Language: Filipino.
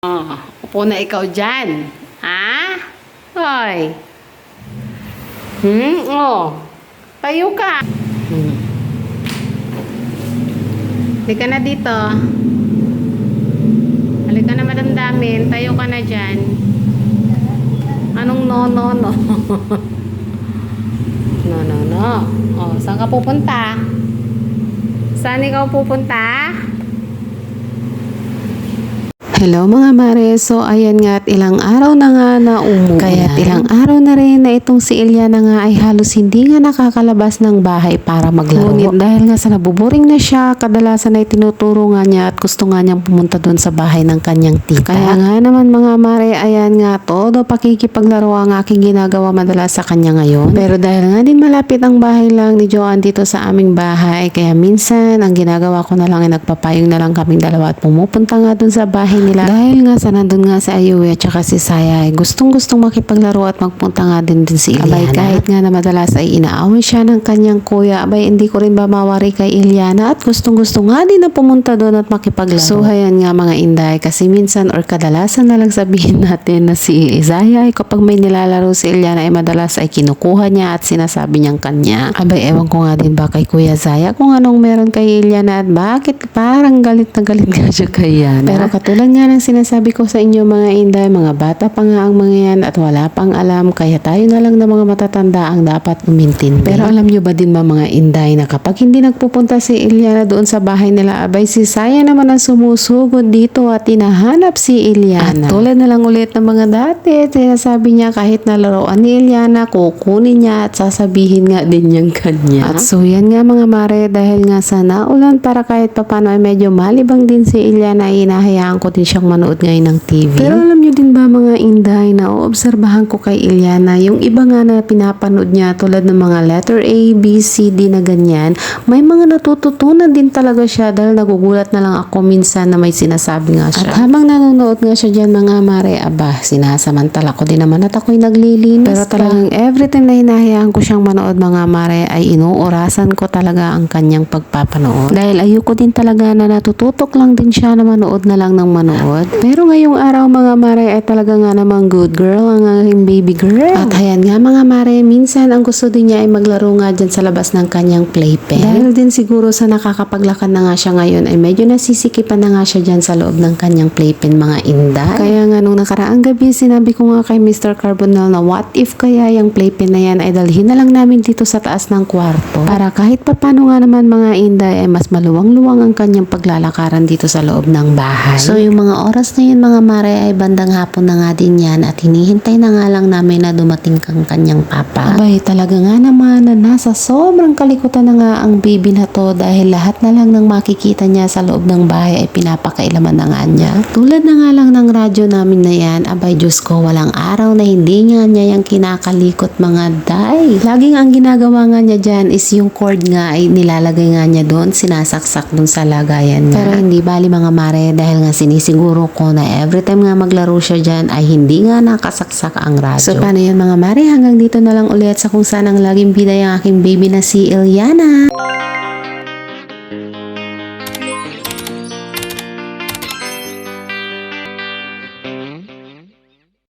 Oh, upo na ikaw dyan. Ha? Hoy. Oh. Tayo ka. Halika na dito. Halika na madamdamin. Tayo ka na dyan. Anong no? No. Oh, saan ka pupunta? Saan ikaw pupunta? Hello mga mare, so ayan nga at ilang araw na nga na umuulan. Kaya ilang araw na rin na itong si Eliana nga ay halos hindi nga nakakalabas ng bahay para maglaro. Ngunit dahil nga sa nabuboring na siya, kadalasan ay tinuturo nga niya at gusto nga niyang pumunta doon sa bahay ng kanyang tita. Kaya nga naman mga mare, ayan nga todo pakikipaglaro ang aking ginagawa madalas sa kanya ngayon. Pero dahil nga din malapit ang bahay lang ni Joanne dito sa aming bahay, kaya minsan ang ginagawa ko na lang ay nagpapayong na lang kaming dalawa at pumupunta nga doon sa bahay nila. Dahil nga sa nandun nga si Ayue at saka si Saya ay gustong-gustong makipaglaro at magpunta nga din si Eliana. Abay kahit nga na madalas ay inaaway siya ng kanyang kuya, abay hindi ko rin ba mawari kay Eliana at gustong-gusto nga din na pumunta doon at makipaglaro. So ayan nga mga inday, kasi minsan or kadalasan na lang sabihin natin na si Saya ay kapag may nilalaro si Eliana ay madalas ay kinukuha niya at sinasabi niyang kanya. Abay ewan ko nga din ba kay Kuya Saya kung anong meron kay Eliana at bakit parang galit na galit nga siya kay Eliana. Pero katulad nga ng sinasabi ko sa inyo mga inday, mga bata pa nga ang mga yan at wala pang alam, kaya tayo na lang na mga matatanda ang dapat umintindi. Pero alam nyo ba din mga inday na kapag hindi nagpupunta si Eliana doon sa bahay nila, abay si Saya naman ang sumusugod dito at tinahanap si Eliana. At tulad na lang ulit ng mga dati, sinasabi niya kahit nalaroan ni Eliana, kukunin niya at sasabihin nga din niyang kanya. At so yan nga mga mare, dahil nga sa naulan para kahit papano ay medyo malibang din si Eliana, ay inahayaan ko din siyang manood ngayon ng TV. Pero alam nyo din ba mga inday na oobserbahan ko kay Eliana, yung iba nga na pinapanood niya tulad ng mga letter A, B, C, D na ganyan, may mga natututunan din talaga siya dahil nagugulat na lang ako minsan na may sinasabi nga siya. At habang nanonood nga siya dyan mga mare, sinasamantala ko din naman at ako'y naglilinis. Pero talagang every time na hinahayaan ko siyang manood mga mare ay inuurasan ko talaga ang kanyang pagpapanood. Dahil ayoko din talaga na natututok lang din siya na manood na lang ng manood. Pero ngayong araw mga mare ay talaga nga namang good girl ang aking baby girl. At ayan nga mga mare, minsan ang gusto din niya ay maglaro nga dyan sa labas ng kanyang playpen. Dahil din siguro sa nakakapaglakad na nga siya ngayon ay medyo nasisikipan na nga siya dyan sa loob ng kanyang playpen mga inday. Kaya nga nung nakaraang gabi sinabi ko nga kay Mr. Carbonell na what if kaya yung playpen na yan ay dalhin na lang namin dito sa taas ng kwarto para kahit papano nga naman mga inday ay mas maluwang-luwang ang kanyang paglalakaran dito sa loob ng bahay. So yung mga oras na yun mga mare ay bandang hapon na nga din yan at hinihintay na nga lang namin na dumating kang kanyang papa. Abay talaga nga naman na nasa sobrang kalikutan na nga ang baby na to dahil lahat na lang ng makikita niya sa loob ng bahay ay pinapakailaman na nga niya. Tulad na nga lang ng radyo namin na yan, abay Diyos ko, walang araw na hindi nga niya yung kinakalikot mga day. Laging ang ginagawa nga niya dyan is yung cord nga ay nilalagay nga niya doon, sinasaksak doon sa lagayan niya. Pero hindi bali mga mare dahil nga sinisiguro ko na every time nga maglaro siya dyan ay hindi nga nakasaksak ang radyo. So paano yan mga mare, hanggang dito na lang ulit sa kung saan ang laging bida yung aking baby na si Eliana.